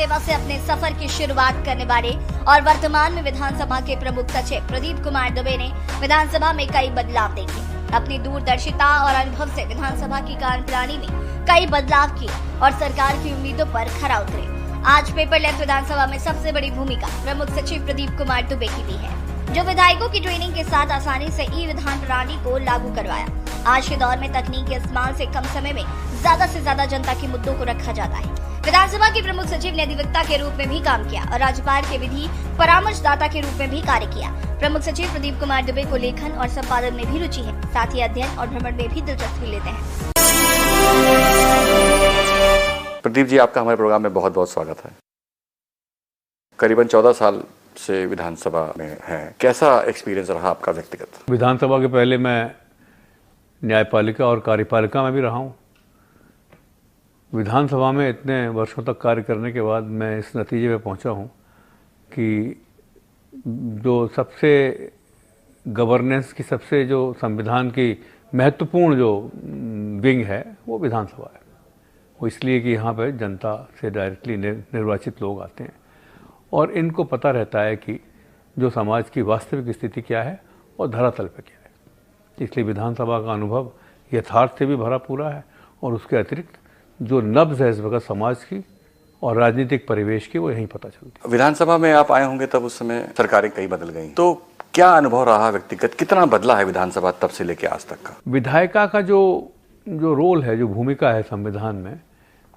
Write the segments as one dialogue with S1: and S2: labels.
S1: सेवा से अपने सफर की शुरुआत करने वाले और वर्तमान में विधानसभा के प्रमुख सचिव प्रदीप कुमार दुबे ने विधानसभा में कई बदलाव देखे। अपनी दूरदर्शिता और अनुभव से विधानसभा की कार्यप्रणाली में कई बदलाव किए और सरकार की उम्मीदों पर खरा उतरे। आज पेपरलेस विधानसभा में सबसे बड़ी भूमिका प्रमुख सचिव प्रदीप कुमार दुबे की भी है, जो विधायकों की ट्रेनिंग के साथ आसानी से ई विधान प्रणाली को लागू करवाया। आज के दौर में तकनीक के इस्तेमाल से कम समय में ज्यादा से ज्यादा जनता के मुद्दों को रखा जाता है। विधानसभा के प्रमुख सचिव ने अधिवक्ता के रूप में भी काम किया और राज्यपाल के विधि परामर्शदाता के रूप में भी कार्य किया। प्रमुख सचिव प्रदीप कुमार दुबे को लेखन और संपादन में भी रुचि है, साथ ही अध्ययन और भ्रमण में भी दिलचस्पी लेते हैं।
S2: प्रदीप जी, आपका हमारे प्रोग्राम में बहुत बहुत स्वागत है। करीबन 14 साल से विधानसभा में हैं। कैसा एक्सपीरियंस रहा आपका व्यक्तिगत?
S3: विधानसभा के पहले मैं न्यायपालिका और कार्यपालिका में भी रहा हूँ। विधानसभा में इतने वर्षों तक कार्य करने के बाद मैं इस नतीजे पे पहुँचा हूँ कि जो सबसे गवर्नेंस की सबसे जो संविधान की महत्वपूर्ण जो विंग है वो विधानसभा है। वो इसलिए कि यहाँ पे जनता से डायरेक्टली निर्वाचित लोग आते हैं और इनको पता रहता है कि जो समाज की वास्तविक स्थिति क्या है और धरातल पे क्या है। इसलिए विधानसभा का अनुभव यथार्थ से भी भरा पूरा है और उसके अतिरिक्त जो नब्ज़ है इस वक्त समाज की और राजनीतिक परिवेश की, वो यहीं पता चलती है।
S2: विधानसभा में आप आए होंगे तब उस समय सरकारें कई बदल गई, तो क्या अनुभव रहा व्यक्तिगत? कितना बदला है विधानसभा तब से लेकर आज तक का?
S3: विधायिका का जो रोल है, जो भूमिका है संविधान में,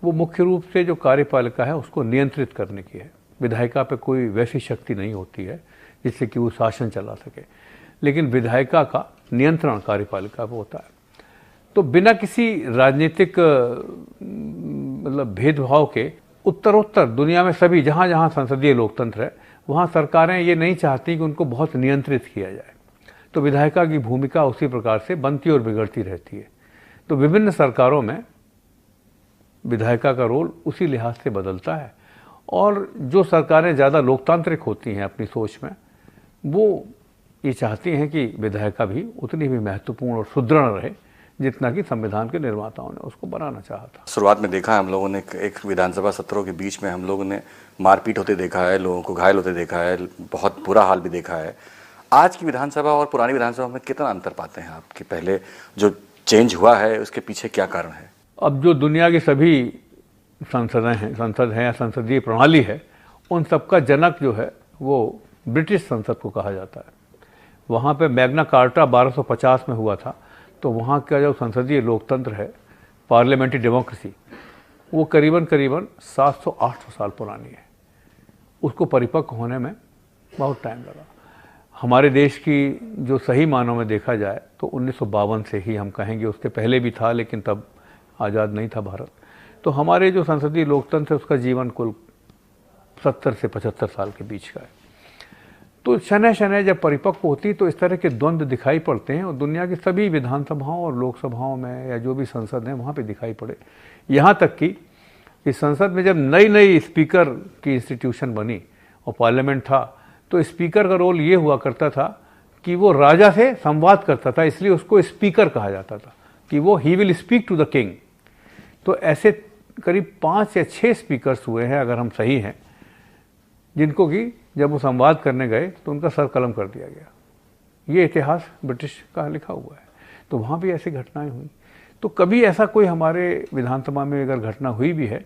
S3: वो मुख्य रूप से जो कार्यपालिका है उसको नियंत्रित करने की है। विधायिका पे कोई वैसी शक्ति नहीं होती है जिससे कि वो शासन चला सके, लेकिन विधायिका का नियंत्रण कार्यपालिका पे होता है। तो बिना किसी राजनीतिक मतलब भेदभाव के उत्तरोत्तर दुनिया में सभी जहाँ जहाँ संसदीय लोकतंत्र है वहाँ सरकारें ये नहीं चाहती कि उनको बहुत नियंत्रित किया जाए। तो विधायिका की भूमिका उसी प्रकार से बनती और बिगड़ती रहती है। तो विभिन्न सरकारों में विधायिका का रोल उसी लिहाज से बदलता है और जो सरकारें ज़्यादा लोकतांत्रिक होती हैं अपनी सोच में, वो ये चाहती हैं कि विधायिका भी उतनी भी महत्वपूर्ण और सुदृढ़ रहे जितना कि संविधान के निर्माताओं ने उसको बनाना चाहा था।
S2: शुरुआत में देखा है हम लोगों ने, एक विधानसभा सत्रों के बीच में हम लोगों ने मारपीट होते देखा है, लोगों को घायल होते देखा है, बहुत बुरा हाल भी देखा है। आज की विधानसभा और पुरानी विधानसभा में कितना अंतर पाते हैं आप कि पहले जो चेंज हुआ है उसके पीछे क्या कारण है?
S3: अब जो दुनिया की सभी संसद हैं या संसदीय प्रणाली है, उन सबका जनक जो है वो ब्रिटिश संसद को कहा जाता है। वहाँ पे मैग्ना कार्टा 1250 में हुआ था। तो वहाँ का जो संसदीय लोकतंत्र है, पार्लियामेंट्री डेमोक्रेसी, वो करीबन 700-800 साल पुरानी है। उसको परिपक्व होने में बहुत टाइम लगा। हमारे देश की जो सही मानों में देखा जाए तो 1952 से ही हम कहेंगे, उसके पहले भी था लेकिन तब आज़ाद नहीं था भारत। तो हमारे जो संसदीय लोकतंत्र है उसका जीवन कुल 70 से 75 साल के बीच का है। तो शनय शनय जब परिपक्व होती तो इस तरह के द्वंद्व दिखाई पड़ते हैं और दुनिया की सभी विधानसभाओं और लोकसभाओं में या जो भी संसद हैं वहाँ पे दिखाई पड़े। यहाँ तक कि इस संसद में जब नई नई स्पीकर की इंस्टीट्यूशन बनी और पार्लियामेंट था, तो स्पीकर का रोल ये हुआ करता था कि वो राजा से संवाद करता था, इसलिए उसको स्पीकर कहा जाता था कि वो ही will speak to the king. तो ऐसे करीब 5 या 6 स्पीकर्स हुए हैं अगर हम सही हैं, जिनको कि जब वो संवाद करने गए तो उनका सर कलम कर दिया गया। ये इतिहास ब्रिटिश का लिखा हुआ है। तो वहाँ भी ऐसी घटनाएं हुई। तो कभी ऐसा कोई हमारे विधानसभा में अगर घटना हुई भी है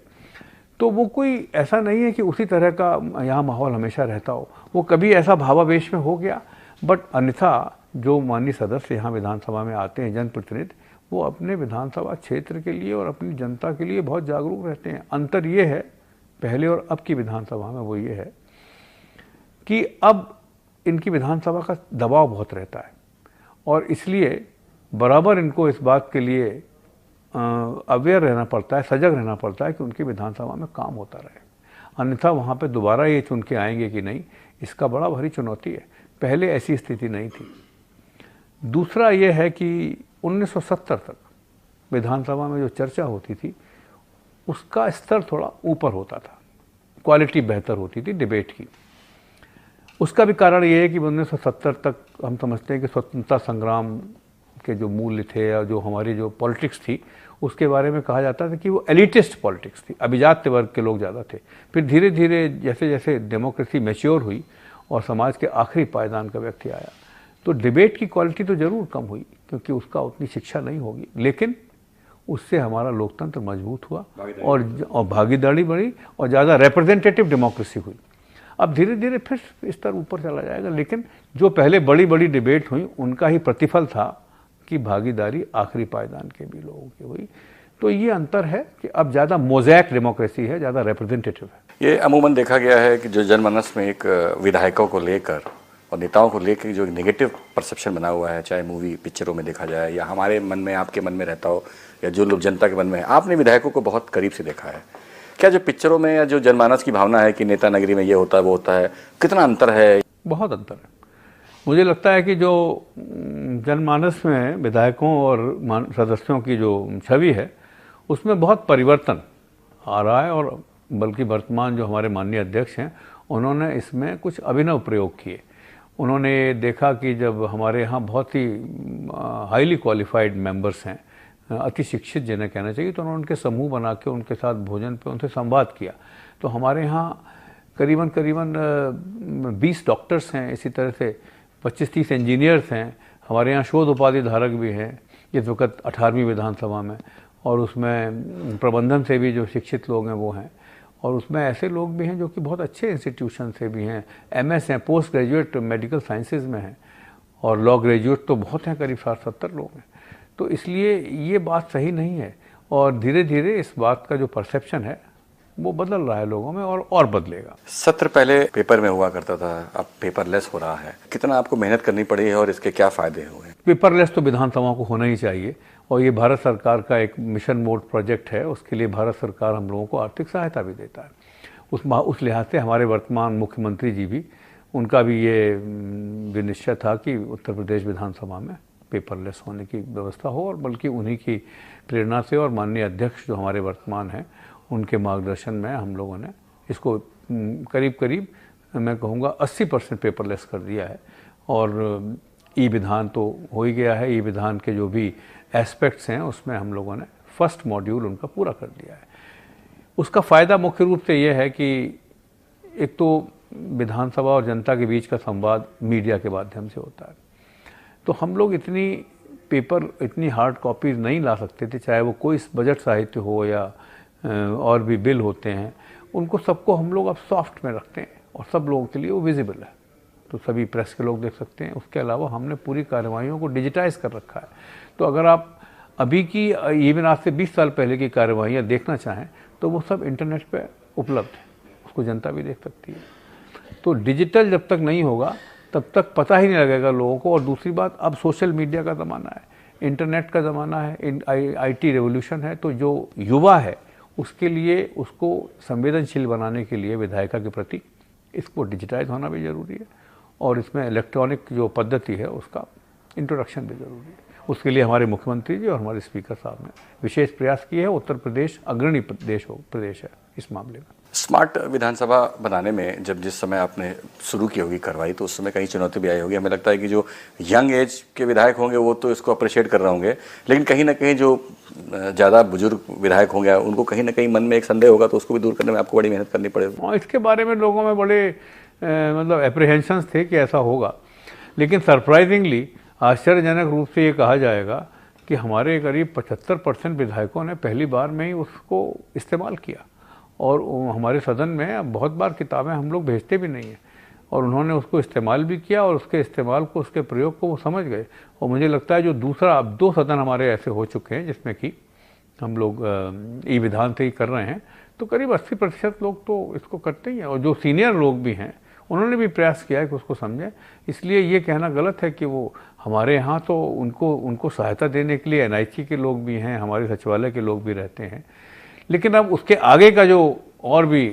S3: तो वो कोई ऐसा नहीं है कि उसी तरह का यहाँ माहौल हमेशा रहता हो। वो कभी ऐसा भावावेश में हो गया, बट अन्यथा जो माननीय सदस्य यहाँ विधानसभा में आते हैं, जनप्रतिनिधि, वो अपने विधानसभा क्षेत्र के लिए और अपनी जनता के लिए बहुत जागरूक रहते हैं। अंतर ये है पहले और अब की विधानसभा में, वो ये है कि अब इनकी विधानसभा का दबाव बहुत रहता है और इसलिए बराबर इनको इस बात के लिए अवेयर रहना पड़ता है, सजग रहना पड़ता है कि उनकी विधानसभा में काम होता रहे। अन्यथा वहाँ पे दोबारा ये चुन के आएंगे कि नहीं, इसका बड़ा भारी चुनौती है। पहले ऐसी स्थिति नहीं थी। दूसरा ये है कि 1970 तक विधानसभा में जो चर्चा होती थी उसका स्तर थोड़ा ऊपर होता था, क्वालिटी बेहतर होती थी डिबेट की। उसका भी कारण ये है कि 1970 तक हम समझते हैं कि स्वतंत्रता संग्राम के जो मूल्य थे या जो हमारी जो पॉलिटिक्स थी उसके बारे में कहा जाता था कि वो एलिटिस्ट पॉलिटिक्स थी, अभिजात्य वर्ग के लोग ज़्यादा थे। फिर धीरे धीरे जैसे जैसे डेमोक्रेसी मैच्योर हुई और समाज के आखिरी पायदान का व्यक्ति आया तो डिबेट की क्वालिटी तो ज़रूर कम हुई क्योंकि उसका उतनी शिक्षा नहीं होगी, लेकिन उससे हमारा लोकतंत्र मजबूत हुआ और भागीदारी बढ़ी और ज़्यादा रिप्रेजेंटेटिव डेमोक्रेसी हुई। अब धीरे धीरे फिर स्तर ऊपर चला जाएगा, लेकिन जो पहले बड़ी बड़ी डिबेट हुई उनका ही प्रतिफल था कि भागीदारी आखिरी पायदान के भी लोगों की हुई। तो ये अंतर है कि अब ज़्यादा मोज़ैक डेमोक्रेसी है, ज़्यादा रिप्रेजेंटेटिव है।
S2: ये अमूमन देखा गया है कि जो जनमानस में एक विधायकों को लेकर और नेताओं को लेकर जो नेगेटिव परसेप्शन बना हुआ है, चाहे मूवी पिक्चरों में देखा जाए या हमारे मन में, आपके मन में रहता हो या जो लोग जनता के मन में है, आपने विधायकों को बहुत करीब से देखा है। क्या जो पिक्चरों में या जो जनमानस की भावना है कि नेता नगरी में ये होता है वो होता है, कितना अंतर है?
S3: बहुत अंतर है। मुझे लगता है कि जो जनमानस में विधायकों और सदस्यों की जो छवि है उसमें बहुत परिवर्तन आ रहा है और बल्कि वर्तमान जो हमारे माननीय अध्यक्ष हैं उन्होंने इसमें कुछ अभिनव प्रयोग किए। उन्होंने देखा कि जब हमारे यहाँ बहुत ही हाईली क्वालिफाइड मेंबर्स हैं, अति शिक्षित जिन्हें कहना चाहिए, तो उन्होंने उनके समूह बना के उनके साथ भोजन पे उनसे संवाद किया। तो हमारे यहाँ करीबन 20 डॉक्टर्स हैं, इसी तरह से 25-30 इंजीनियर्स हैं, हमारे यहाँ शोध उपाधि धारक भी हैं इस वक्त 18वीं विधानसभा में, और उसमें प्रबंधन से भी जो शिक्षित लोग हैं वो हैं, और उसमें ऐसे लोग भी हैं जो कि बहुत अच्छे इंस्टीट्यूशन से भी हैं, MS हैं, पोस्ट ग्रेजुएट मेडिकल साइंसेज में हैं, और लॉ ग्रेजुएट तो बहुत हैं, करीब 60-70 लोग हैं। तो इसलिए ये बात सही नहीं है और धीरे धीरे इस बात का जो परसेप्शन है वो बदल रहा है लोगों में और बदलेगा।
S2: सत्र पहले पेपर में हुआ करता था, अब पेपरलेस हो रहा है। कितना आपको मेहनत करनी पड़ी है और इसके क्या फायदे हुए?
S3: पेपरलेस तो विधानसभा को होना ही चाहिए और ये भारत सरकार का एक मिशन मोड प्रोजेक्ट है। उसके लिए भारत सरकार हम लोगों को आर्थिक सहायता भी देता है। उस लिहाज से हमारे वर्तमान मुख्यमंत्री जी भी, उनका भी ये विनिश्चय था कि उत्तर प्रदेश विधानसभा में पेपरलेस होने की व्यवस्था हो, और बल्कि उन्हीं की प्रेरणा से और माननीय अध्यक्ष जो हमारे वर्तमान हैं उनके मार्गदर्शन में हम लोगों ने इसको करीब मैं कहूँगा 80% पेपरलेस कर दिया है। और ई विधान तो हो ही गया है, ई विधान के जो भी एस्पेक्ट्स हैं उसमें हम लोगों ने फर्स्ट मॉड्यूल उनका पूरा कर दिया है। उसका फ़ायदा मुख्य रूप से ये है कि एक तो विधानसभा और जनता के बीच का संवाद मीडिया के माध्यम से होता है, तो हम लोग इतनी हार्ड कॉपीज नहीं ला सकते थे, चाहे वो कोई बजट साहित्य हो या और भी बिल होते हैं, उनको सबको हम लोग अब सॉफ्ट में रखते हैं और सब लोगों के लिए वो विजिबल है, तो सभी प्रेस के लोग देख सकते हैं। उसके अलावा हमने पूरी कार्रवाइयों को डिजिटाइज कर रखा है, तो अगर आप अभी की इवन आज से 20 साल पहले की कार्रवाइयाँ देखना चाहें तो वो सब इंटरनेट पे उपलब्ध है, उसको जनता भी देख सकती है। तो डिजिटल जब तक नहीं होगा तब तक पता ही नहीं लगेगा लोगों को। और दूसरी बात, अब सोशल मीडिया का ज़माना है, इंटरनेट का ज़माना है, IT रेवोल्यूशन है, तो जो युवा है उसके लिए, उसको संवेदनशील बनाने के लिए विधायिका के प्रति इसको डिजिटाइज होना भी ज़रूरी है और इसमें इलेक्ट्रॉनिक जो पद्धति है उसका इंट्रोडक्शन भी ज़रूरी है। उसके लिए हमारे मुख्यमंत्री जी और हमारे स्पीकर साहब ने विशेष प्रयास किए हैं। उत्तर प्रदेश अग्रणी प्रदेश है इस मामले में।
S2: स्मार्ट विधानसभा बनाने में जब जिस समय आपने शुरू की होगी कार्रवाई, तो उस समय कहीं चुनौती भी आई होगी। हमें लगता है कि जो यंग एज के विधायक होंगे वो तो इसको अप्रिशिएट कर रहे होंगे, लेकिन कहीं ना कहीं जो ज़्यादा बुजुर्ग विधायक होंगे उनको कहीं ना कहीं मन में एक संदेह होगा, तो उसको भी दूर करने में आपको बड़ी मेहनत करनी पड़ेगी।
S3: और इसके बारे में लोगों में बड़े मतलब एप्रीहेंशंस थे कि ऐसा होगा, लेकिन सरप्राइजिंगली आश्चर्यजनक रूप से ये कहा जाएगा कि हमारे करीब 75% विधायकों ने पहली बार में ही उसको इस्तेमाल किया। और हमारे सदन में बहुत बार किताबें हम लोग भेजते भी नहीं हैं और उन्होंने उसको इस्तेमाल भी किया और उसके इस्तेमाल को, उसके प्रयोग को वो समझ गए। और मुझे लगता है जो दूसरा, अब 2 सदन हमारे ऐसे हो चुके हैं जिसमें कि हम लोग ई विधान से ही कर रहे हैं, तो करीब 80% लोग तो इसको करते ही हैं। और जो सीनियर लोग भी हैं उन्होंने भी प्रयास किया है कि उसको समझें। इसलिए ये कहना गलत है कि वो हमारे यहाँ तो उनको सहायता देने के लिए NIC के लोग भी हैं, हमारे सचिवालय के लोग भी रहते हैं, लेकिन अब उसके आगे का जो और भी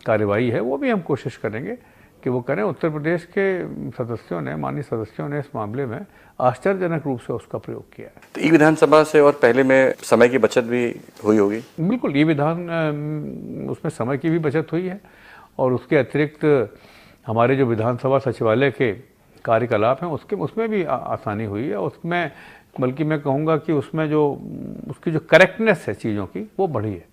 S3: कार्रवाई है वो भी हम कोशिश करेंगे कि वो करें। उत्तर प्रदेश के सदस्यों ने, माननीय सदस्यों ने इस मामले में आश्चर्यजनक रूप से उसका प्रयोग किया है।
S2: तो ई विधानसभा से और पहले में समय की बचत भी हुई होगी?
S3: बिल्कुल, ई विधान उसमें समय की भी बचत हुई है और उसके अतिरिक्त हमारे जो विधानसभा सचिवालय के कार्यकलाप हैं उसमें भी आसानी हुई है। उसमें बल्कि मैं कहूँगा कि उसमें जो उसकी जो करेक्टनेस है चीज़ों की वो बढ़ी है।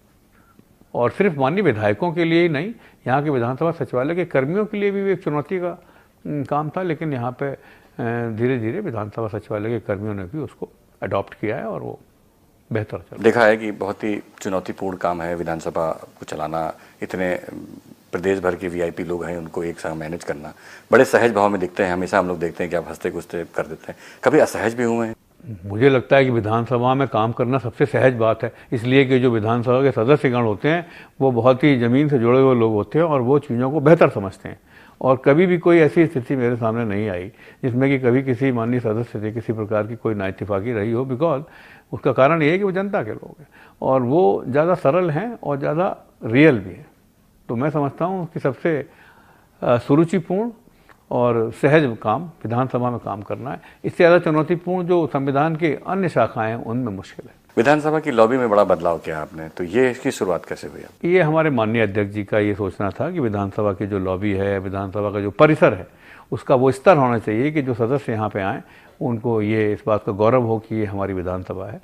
S3: और सिर्फ माननीय विधायकों के लिए ही नहीं, यहाँ के विधानसभा सचिवालय के कर्मियों के लिए भी एक चुनौती का काम था, लेकिन यहाँ पे धीरे धीरे विधानसभा सचिवालय के कर्मियों ने भी उसको अडॉप्ट किया है और वो बेहतर चल।
S2: देखा है कि बहुत ही चुनौतीपूर्ण काम है विधानसभा को चलाना। इतने प्रदेश भर के वीआईपी लोग हैं, उनको एक साथ मैनेज करना बड़े सहज भाव में दिखते हैं। हमेशा हम लोग देखते हैं कि आप हंसते कुश्ते कर देते हैं, कभी असहज भी हुए हैं?
S3: मुझे लगता है कि विधानसभा में काम करना सबसे सहज बात है, इसलिए कि जो विधानसभा के सदस्यगण होते हैं वो बहुत ही ज़मीन से जुड़े हुए लोग होते हैं और वो चीज़ों को बेहतर समझते हैं। और कभी भी कोई ऐसी स्थिति मेरे सामने नहीं आई जिसमें कि कभी किसी माननीय सदस्य से किसी प्रकार की कोई नाइतफाकी रही हो। बिकॉज उसका कारण ये है कि वो जनता के लोग हैं और वो ज़्यादा सरल हैं और ज़्यादा रियल भी हैं। तो मैं समझता हूँ कि सबसे सुरुचिपूर्ण और सहज काम विधानसभा में काम करना है। इससे ज़्यादा चुनौतीपूर्ण जो संविधान के अन्य शाखाएं हैं उनमें मुश्किल है।
S2: विधानसभा की लॉबी में बड़ा बदलाव किया आपने, तो ये इसकी शुरुआत कैसे हुई?
S3: ये हमारे माननीय अध्यक्ष जी का ये सोचना था कि विधानसभा की जो लॉबी है, विधानसभा का जो परिसर है, उसका वो स्तर होना चाहिए कि जो सदस्य यहाँ पे आएँ उनको ये इस बात का गौरव हो कि ये हमारी विधानसभा है।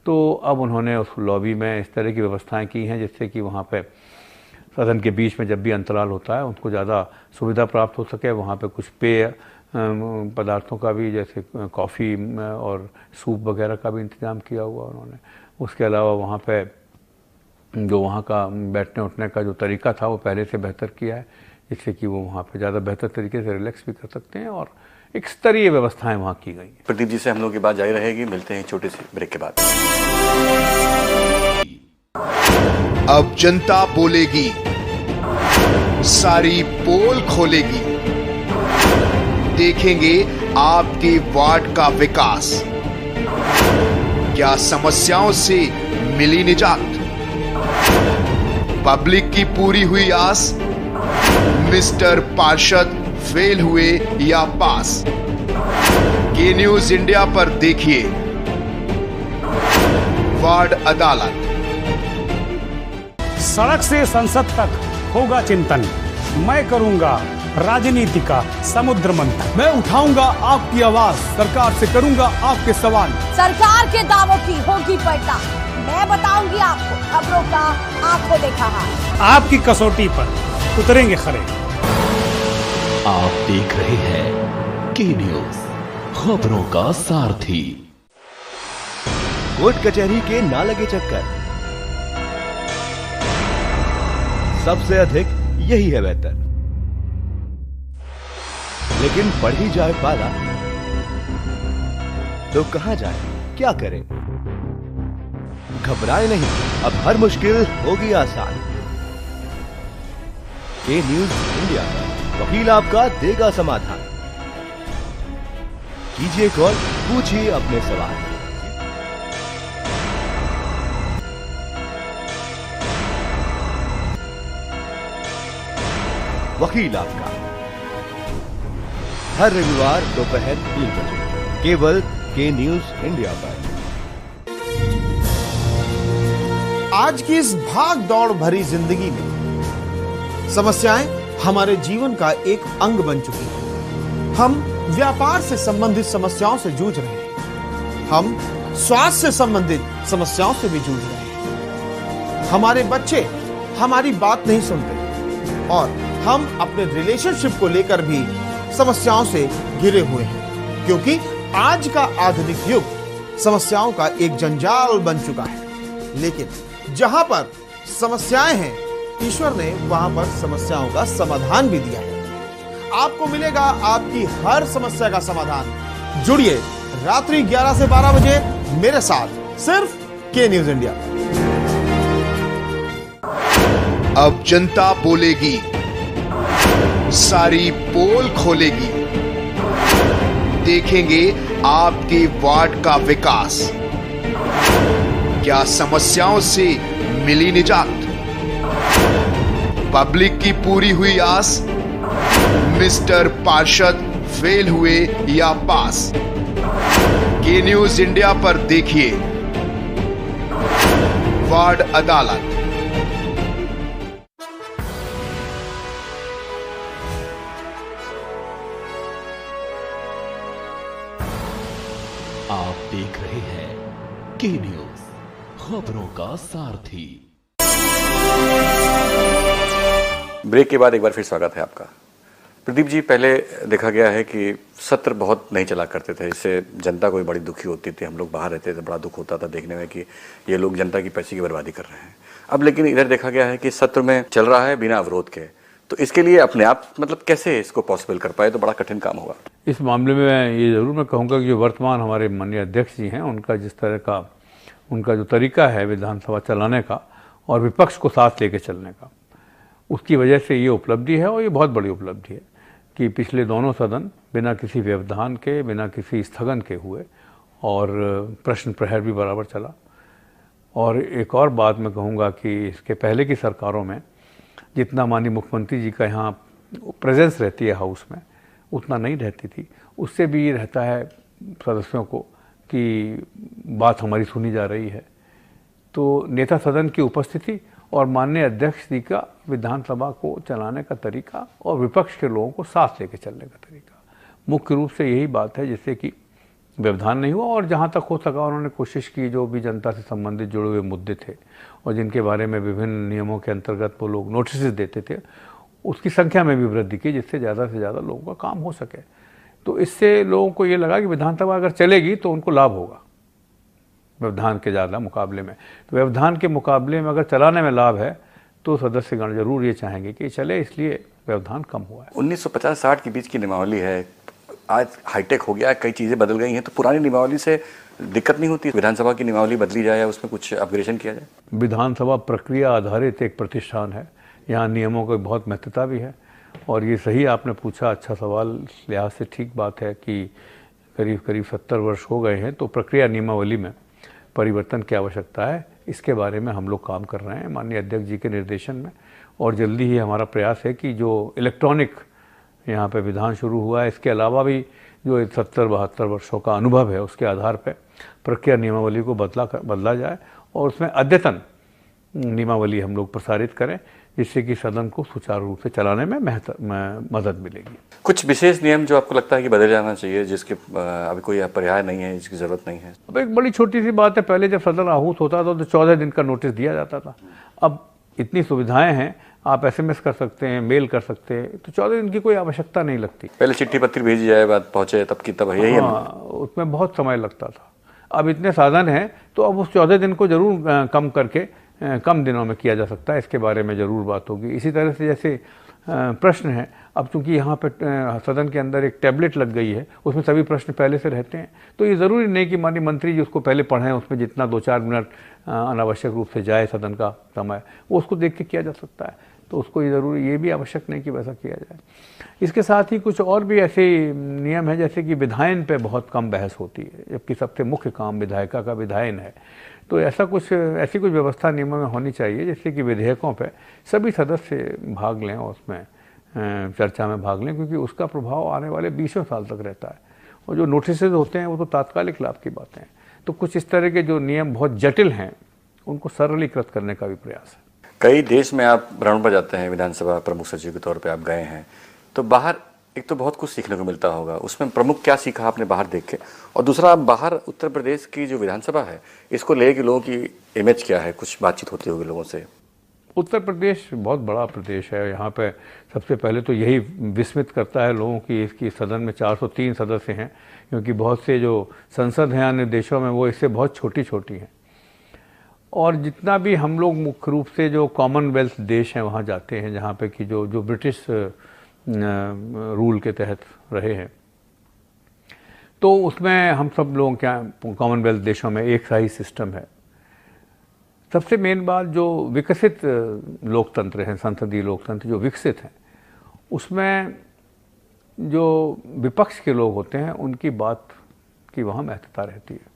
S3: तो अब उन्होंने उस लॉबी में इस तरह की व्यवस्थाएँ की हैं जिससे कि वहाँ पर सदन के बीच में जब भी अंतराल होता है उनको ज़्यादा सुविधा प्राप्त हो सके। वहाँ पे कुछ पेय पदार्थों का भी, जैसे कॉफ़ी और सूप वगैरह का भी इंतज़ाम किया हुआ उन्होंने। उसके अलावा वहाँ पे जो वहाँ का बैठने उठने का जो तरीका था वो पहले से बेहतर किया है, जिससे कि वो वहाँ पे ज़्यादा बेहतर तरीके से रिलैक्स भी कर सकते हैं और एक स्तरीय व्यवस्थाएँ वहाँ की गई।
S2: प्रदीप जी से हम लोग की बात जारी रहेगी, मिलते हैं छोटे से ब्रेक के बाद।
S4: अब जनता बोलेगी, सारी पोल खोलेगी, देखेंगे आपके वार्ड का विकास, क्या समस्याओं से मिली निजात, पब्लिक की पूरी हुई आस, मिस्टर पार्षद फेल हुए या पास। के न्यूज इंडिया पर देखिए वार्ड अदालत।
S5: सड़क से संसद तक होगा चिंतन, मैं करूंगा राजनीति का समुद्र मंथन।
S6: मैं उठाऊंगा आपकी आवाज, सरकार से करूंगा आपके सवाल।
S7: सरकार के दावों की होगी पड़ताल, मैं बताऊंगी आपको खबरों का आपको देखा हाल।
S5: आपकी कसौटी पर उतरेंगे खरे।
S8: आप देख रहे हैं के न्यूज, खबरों का सारथी।
S9: कोर्ट कचहरी के ना लगे चक्कर, सबसे अधिक यही है बेहतर। लेकिन बढ़ ही जाए पाला तो कहां जाए, क्या करें? घबराए नहीं, अब हर मुश्किल होगी आसान। के न्यूज इंडिया पर वकील आपका देगा समाधान। कीजिए कॉल, पूछिए अपने सवाल। वकील आपका हर रविवार दोपहर 3 बजे केवल के न्यूज इंडिया पर।
S6: आज की इस भाग दौड़ भरी जिंदगी में समस्याएं हमारे जीवन का एक अंग बन चुकी हैं। हम व्यापार से संबंधित समस्याओं से जूझ रहे हैं, हम स्वास्थ्य से संबंधित समस्याओं से भी जूझ रहे हैं। हमारे बच्चे हमारी बात नहीं सुनते और हम अपने रिलेशनशिप को लेकर भी समस्याओं से घिरे हुए हैं, क्योंकि आज का आधुनिक युग समस्याओं का एक जंजाल बन चुका है। लेकिन जहां पर समस्याएं हैं, ईश्वर ने वहां पर समस्याओं का समाधान भी दिया है। आपको मिलेगा आपकी हर समस्या का समाधान। जुड़िए रात्रि 11 से 12 बजे मेरे साथ, सिर्फ के न्यूज इंडिया।
S4: अब जनता बोलेगी, सारी पोल खोलेगी, देखेंगे आपके वार्ड का विकास, क्या समस्याओं से मिली निजात, पब्लिक की पूरी हुई आस, मिस्टर पार्षद फेल हुए या पास। के न्यूज इंडिया पर देखिए वार्ड अदालत।
S8: आप देख रहे हैं के न्यूज, खबरों का सारथी।
S2: ब्रेक के बाद एक बार फिर स्वागत है आपका। प्रदीप जी, पहले देखा गया है कि सत्र बहुत नहीं चला करते थे, इससे जनता को भी बड़ी दुखी होती थी। हम लोग बाहर रहते थे, बड़ा दुख होता था देखने में कि ये लोग जनता की पैसे की बर्बादी कर रहे हैं। अब लेकिन इधर देखा गया है कि सत्र में चल रहा है बिना अवरोध के, तो इसके लिए अपने आप मतलब कैसे इसको पॉसिबल कर पाए, तो बड़ा कठिन काम होगा।
S3: इस मामले में ये ज़रूर मैं कहूँगा कि जो वर्तमान हमारे माननीय अध्यक्ष जी हैं, उनका जिस तरह का उनका जो तरीका है विधानसभा चलाने का और विपक्ष को साथ लेके चलने का, उसकी वजह से ये उपलब्धि है। और ये बहुत बड़ी उपलब्धि है कि पिछले दोनों सदन बिना किसी व्यवधान के, बिना किसी स्थगन के हुए और प्रश्न प्रहर भी बराबर चला। और एक और बात मैं कहूँगा कि इसके पहले की सरकारों में जितना माननीय मुख्यमंत्री जी का यहाँ प्रेजेंस रहती है हाउस में, उतना नहीं रहती थी। उससे भी ये रहता है सदस्यों को कि बात हमारी सुनी जा रही है। तो नेता सदन की उपस्थिति और माननीय अध्यक्ष जी का विधानसभा को चलाने का तरीका और विपक्ष के लोगों को साथ लेके चलने का तरीका, मुख्य रूप से यही बात है जिससे कि व्यवधान नहीं हुआ। और जहाँ तक हो सका उन्होंने कोशिश की, जो भी जनता से संबंधित जुड़े हुए मुद्दे थे और जिनके बारे में विभिन्न नियमों के अंतर्गत वो लोग नोटिस देते थे, उसकी संख्या में भी वृद्धि की, जिससे ज़्यादा से ज़्यादा लोगों का काम हो सके। तो इससे लोगों को ये लगा कि विधानसभा अगर चलेगी तो उनको लाभ होगा व्यवधान के ज़्यादा मुकाबले में। तो व्यवधान के मुकाबले में अगर चलाने में लाभ है तो सदस्यगण जरूर ये चाहेंगे कि चले, इसलिए व्यवधान कम हुआ है।
S2: 1950-60 के बीच की नियमावली है, आज हाईटेक हो गया है, कई चीज़ें बदल गई हैं, तो पुरानी नियमावली से दिक्कत नहीं होती? विधानसभा की नियमावली बदली जाए या उसमें कुछ अपग्रेडेशन किया जाए?
S3: विधानसभा प्रक्रिया आधारित एक प्रतिष्ठान है, यहाँ नियमों की बहुत महत्वता भी है। और ये सही आपने पूछा, अच्छा सवाल, लिहाज से ठीक बात है कि करीब करीब 70 वर्ष हो गए हैं, तो प्रक्रिया नियमावली में परिवर्तन की आवश्यकता है। इसके बारे में हम लोग काम कर रहे हैं माननीय अध्यक्ष जी के निर्देशन में, और जल्दी ही हमारा प्रयास है कि जो इलेक्ट्रॉनिक यहाँ पे विधान शुरू हुआ है, इसके अलावा भी जो 70-72 वर्षों का अनुभव है उसके आधार पर प्रक्रिया नियमावली को बदला जाए और उसमें अद्यतन नियमावली हम लोग प्रसारित करें, जिससे कि सदन को सुचारू रूप से चलाने में मदद मिलेगी।
S2: कुछ विशेष नियम जो आपको लगता है कि बदल जाना चाहिए, जिसके अभी कोई पर्याय नहीं है, जिसकी जरूरत नहीं है?
S3: अब एक बड़ी छोटी सी बात है, पहले जब सदन आहूत होता था तो 14 दिन का नोटिस दिया जाता था। अब इतनी सुविधाएं हैं, आप SMS कर सकते हैं, मेल कर सकते हैं, तो 14 दिन की कोई आवश्यकता नहीं लगती।
S2: पहले चिट्ठी पत्री भेजी जाए, बात पहुंचे तब की तब, यही
S3: उसमें बहुत समय लगता था। अब इतने साधन हैं तो अब उस 14 दिन को जरूर कम करके कम दिनों में किया जा सकता है, इसके बारे में ज़रूर बात होगी। इसी तरह से जैसे प्रश्न है, अब चूंकि यहाँ पे सदन के अंदर एक टैबलेट लग गई है, उसमें सभी प्रश्न पहले से रहते हैं, तो ये ज़रूरी नहीं कि माननीय मंत्री जी उसको पहले पढ़ें, उसमें जितना 2-4 मिनट अनावश्यक रूप से जाए सदन का समय, वो उसको देख के किया जा सकता है। तो उसको ये ज़रूरी, ये भी आवश्यक नहीं कि वैसा किया जाए। इसके साथ ही कुछ और भी ऐसे नियम हैं, जैसे कि विधायन पे बहुत कम बहस होती है, जबकि सबसे मुख्य काम विधायिका का विधायन है। तो ऐसी कुछ व्यवस्था नियमों में होनी चाहिए, जिससे कि विधेयकों पे सभी सदस्य भाग लें और उसमें चर्चा में भाग लें, क्योंकि उसका प्रभाव आने वाले 20 साल तक रहता है। और जो नोटिस होते हैं वो तो तात्कालिक लाभ की बातें हैं। तो कुछ इस तरह के जो नियम बहुत जटिल हैं, उनको सरलीकृत करने का भी प्रयास है।
S2: कई देश में आप भ्रमण पर जाते हैं, विधानसभा प्रमुख सचिव के तौर पे आप गए हैं, तो बाहर एक तो बहुत कुछ सीखने को मिलता होगा, उसमें प्रमुख क्या सीखा आपने बाहर देख के? और दूसरा, बाहर उत्तर प्रदेश की जो विधानसभा है, इसको लेके लोगों की इमेज क्या है? कुछ बातचीत होती होगी लोगों से?
S3: उत्तर प्रदेश बहुत बड़ा प्रदेश है। यहाँ पे सबसे पहले तो यही विस्मित करता है लोगों की, इसकी सदन में 403 सदस्य हैं, क्योंकि बहुत से जो संसद हैं अन्य देशों में वो इससे बहुत छोटी हैं। और जितना भी हम लोग मुख्य रूप से जो कॉमनवेल्थ देश हैं वहाँ जाते हैं, जहाँ पे कि जो ब्रिटिश रूल के तहत रहे हैं, तो उसमें हम सब लोग क्या कॉमनवेल्थ देशों में एक सा ही सिस्टम है। सबसे मेन बात, जो विकसित लोकतंत्र हैं, संसदीय लोकतंत्र जो विकसित हैं, उसमें जो विपक्ष के लोग होते हैं उनकी बात की वहाँ महत्वता रहती है।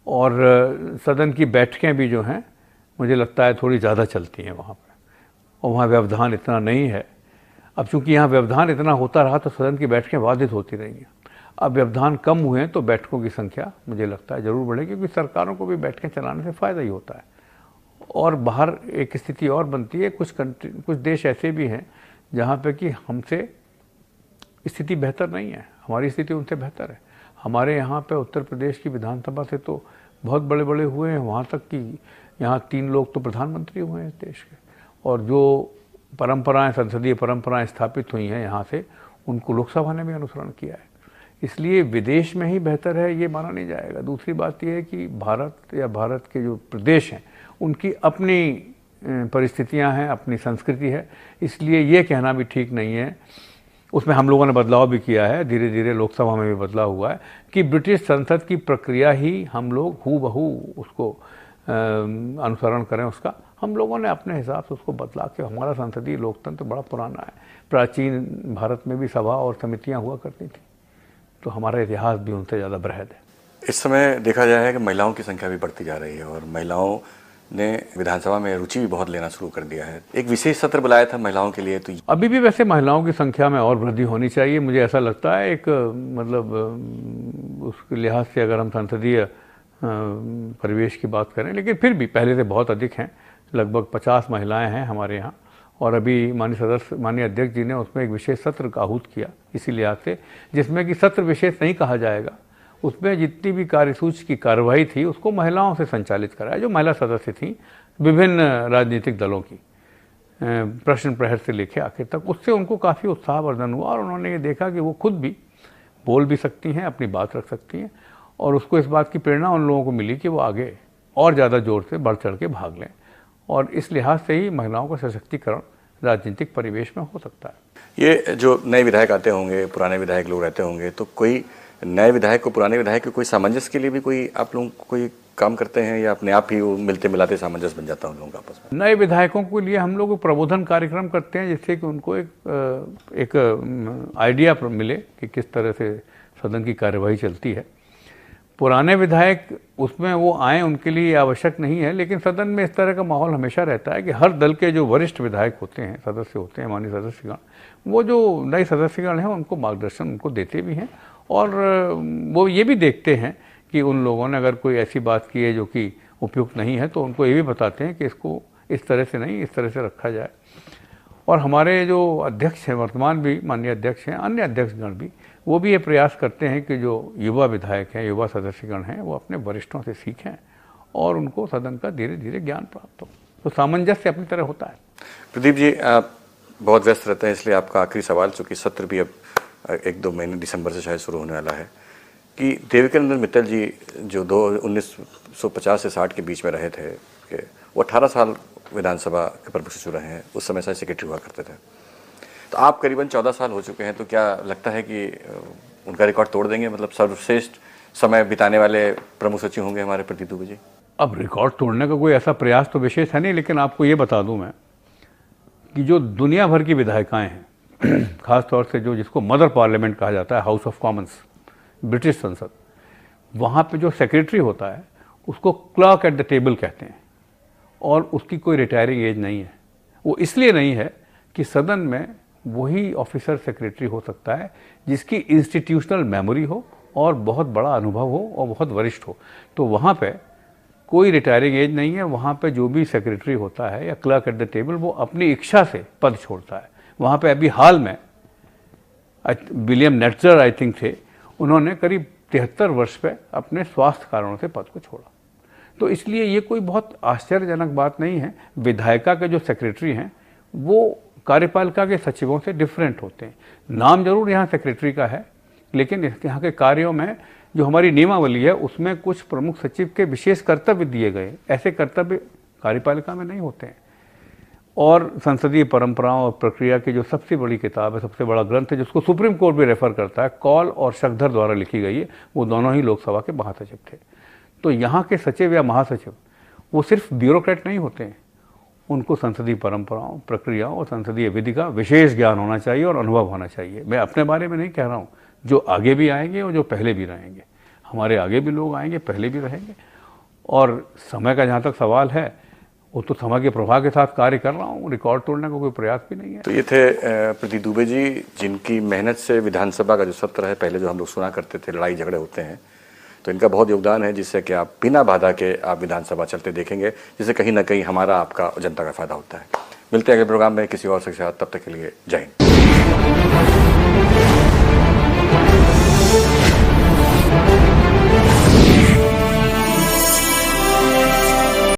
S3: और सदन की बैठकें भी जो हैं, मुझे लगता है थोड़ी ज़्यादा चलती हैं वहाँ पर, और वहाँ व्यवधान इतना नहीं है। अब चूंकि यहाँ व्यवधान इतना होता रहा तो सदन की बैठकें बाधित होती रही हैं। अब व्यवधान कम हुए हैं तो बैठकों की संख्या मुझे लगता है ज़रूर बढ़ेगी, क्योंकि सरकारों को भी बैठकें चलाने से फ़ायदा ही होता है। और बाहर एक स्थिति और बनती है, कुछ देश ऐसे भी हैं जहाँ पे कि हमसे स्थिति बेहतर नहीं है, हमारी स्थिति उनसे बेहतर है। हमारे यहाँ पे उत्तर प्रदेश की विधानसभा से तो बहुत बड़े बड़े हुए हैं, वहाँ तक कि यहाँ 3 लोग तो प्रधानमंत्री हुए हैं इस देश के। और जो परंपराएं, संसदीय परंपराएं स्थापित हुई हैं यहाँ से, उनको लोकसभा ने भी अनुसरण किया है। इसलिए विदेश में ही बेहतर है ये माना नहीं जाएगा। दूसरी बात यह है कि भारत या भारत के जो प्रदेश हैं उनकी अपनी परिस्थितियां हैं, अपनी संस्कृति है, इसलिए ये कहना भी ठीक नहीं है। उसमें हम लोगों ने बदलाव भी किया है, धीरे धीरे लोकसभा में भी बदलाव हुआ है कि ब्रिटिश संसद की प्रक्रिया ही हम लोग हूबहू उसको अनुसरण करें उसका। हम लोगों ने अपने हिसाब से उसको बदला के, हमारा संसदीय लोकतंत्र बड़ा पुराना है। प्राचीन भारत में भी सभा और समितियां हुआ करती थी, तो हमारा इतिहास भी उनसे ज़्यादा बृहद है।
S2: इस समय देखा जाए है कि महिलाओं की संख्या भी बढ़ती जा रही है और महिलाओं ने विधानसभा में रुचि भी बहुत लेना शुरू कर दिया है। एक विशेष सत्र बुलाया था महिलाओं के लिए, तो
S3: अभी भी वैसे महिलाओं की संख्या में और वृद्धि होनी चाहिए, मुझे ऐसा लगता है। एक मतलब उसके लिहाज से अगर हम संसदीय परिवेश की बात करें, लेकिन फिर भी पहले से बहुत अधिक हैं। लगभग 50 महिलाएं हैं हमारे यहाँ, और अभी माननीय अध्यक्ष जी ने उसमें एक विशेष सत्र का आहूत किया इसी लिहाज से, जिसमें कि सत्र विशेष नहीं कहा जाएगा, उसमें जितनी भी कार्यसूची की कार्रवाई थी उसको महिलाओं से संचालित कराया, जो महिला सदस्य थीं विभिन्न राजनीतिक दलों की, प्रश्न प्रहर से लेकर आखिर तक। उससे उनको काफ़ी उत्साहवर्धन हुआ और उन्होंने ये देखा कि वो खुद भी बोल भी सकती हैं, अपनी बात रख सकती हैं, और उसको इस बात की प्रेरणा उन लोगों को मिली कि वो आगे और ज़्यादा जोर से बढ़ चढ़ के भाग लें। और इस लिहाज से ही महिलाओं का सशक्तिकरण राजनीतिक परिवेश में हो सकता है।
S2: ये जो नए विधायक आते होंगे, पुराने विधायक लोग रहते होंगे, तो कोई नए विधायक को पुराने विधायक के कोई सामंजस्य के लिए भी कोई आप लोग कोई काम करते हैं, या अपने आप ही वो मिलते मिलाते सामंजस्य बन जाता है उन लोगों का आपस में?
S3: नए विधायकों के लिए हम लोग प्रबोधन कार्यक्रम करते हैं, जिससे कि उनको एक आइडिया मिले कि किस तरह से सदन की कार्यवाही चलती है। पुराने विधायक उसमें वो आए, उनके लिए आवश्यक नहीं है, लेकिन सदन में इस तरह का माहौल हमेशा रहता है कि हर दल के जो वरिष्ठ विधायक होते हैं, सदस्य होते हैं, माननीय सदस्यगण, वो जो नए सदस्यगण हैं उनको मार्गदर्शन उनको देते भी हैं, और वो ये भी देखते हैं कि उन लोगों ने अगर कोई ऐसी बात की है जो कि उपयुक्त नहीं है, तो उनको ये भी बताते हैं कि इसको इस तरह से नहीं, इस तरह से रखा जाए। और हमारे जो अध्यक्ष हैं, वर्तमान भी माननीय अध्यक्ष हैं, अन्य अध्यक्षगण भी, वो भी ये प्रयास करते हैं कि जो युवा विधायक हैं, युवा सदस्यगण हैं, वो अपने वरिष्ठों से सीखें और उनको सदन का धीरे धीरे ज्ञान प्राप्त हो। तो सामंजस्य अपनी तरह होता है।
S2: प्रदीप जी, आप बहुत व्यस्त रहते हैं, इसलिए आपका आखिरी सवाल, चूँकि सत्र भी अब 1-2 महीने दिसंबर से शायद शुरू होने वाला है, कि देविकानंद मित्तल जी जो 1950 से 60 के बीच में रहे थे, कि वो 18 साल विधानसभा के प्रमुख सचिव रहे हैं, उस समय से सेक्रेटरी हुआ करते थे। तो आप करीबन 14 साल हो चुके हैं, तो क्या लगता है कि उनका रिकॉर्ड तोड़ देंगे? मतलब सर्वश्रेष्ठ समय बिताने वाले प्रमुख सचिव होंगे हमारे प्रदीप दुबे जी?
S3: अब रिकॉर्ड तोड़ने का कोई ऐसा प्रयास तो विशेष है नहीं, लेकिन आपको ये बता दूं मैं कि जो दुनिया भर की विधायिकाएं हैं, खासतौर से जो जिसको मदर पार्लियामेंट कहा जाता है, हाउस ऑफ कॉमन्स, ब्रिटिश संसद, वहाँ पे जो सेक्रेटरी होता है उसको क्लर्क एट द टेबल कहते हैं, और उसकी कोई रिटायरिंग एज नहीं है। वो इसलिए नहीं है कि सदन में वही ऑफिसर सेक्रेटरी हो सकता है जिसकी इंस्टीट्यूशनल मेमोरी हो और बहुत बड़ा अनुभव हो और बहुत वरिष्ठ हो। तो वहाँ पे कोई रिटायरिंग एज नहीं है। वहाँ पे जो भी सेक्रेटरी होता है या क्लर्क एट द टेबल, वो अपनी इच्छा से पद छोड़ता है। वहाँ पे अभी हाल में विलियम नेट्जर आई थिंक थे, उन्होंने करीब 73 वर्ष पे अपने स्वास्थ्य कारणों से पद को छोड़ा। तो इसलिए ये कोई बहुत आश्चर्यजनक बात नहीं है। विधायिका के जो सेक्रेटरी हैं वो कार्यपालिका के सचिवों से डिफरेंट होते हैं। नाम जरूर यहाँ सेक्रेटरी का है, लेकिन यहाँ के कार्यों में जो हमारी नियमावली है उसमें कुछ प्रमुख सचिव के विशेष कर्तव्य दिए गए, ऐसे कर्तव्य कार्यपालिका में नहीं होते हैं। और संसदीय परंपराओं और प्रक्रिया की जो सबसे बड़ी किताब है, सबसे बड़ा ग्रंथ है, जिसको सुप्रीम कोर्ट भी रेफर करता है, कॉल और शक्धर द्वारा लिखी गई है, वो दोनों ही लोकसभा के महासचिव थे। तो यहाँ के सचिव या महासचिव वो सिर्फ ब्यूरोक्रेट नहीं होते हैं, उनको संसदीय परंपराओं, प्रक्रियाओं और संसदीय विधि का विशेष ज्ञान होना चाहिए और अनुभव होना चाहिए। मैं अपने बारे में नहीं कह रहा हूँ, जो आगे भी आएंगे और जो पहले भी रहेंगे, हमारे आगे भी लोग आएंगे, पहले भी रहेंगे। और समय का जहाँ तक सवाल है, वो तो समय के प्रभाव के साथ कार्य कर रहा हूँ, रिकॉर्ड तोड़ने का कोई प्रयास भी नहीं है।
S2: तो ये थे प्रदीप दुबे जी, जिनकी मेहनत से विधानसभा का जो सत्र है, पहले जो हम लोग सुना करते थे लड़ाई झगड़े होते हैं, तो इनका बहुत योगदान है, जिससे कि आप बिना बाधा के आप विधानसभा चलते देखेंगे, जिससे कहीं ना कहीं हमारा, आपका, जनता का फायदा होता है। मिलते हैं अगले प्रोग्राम में किसी और से, तब तक के लिए जय हिंद।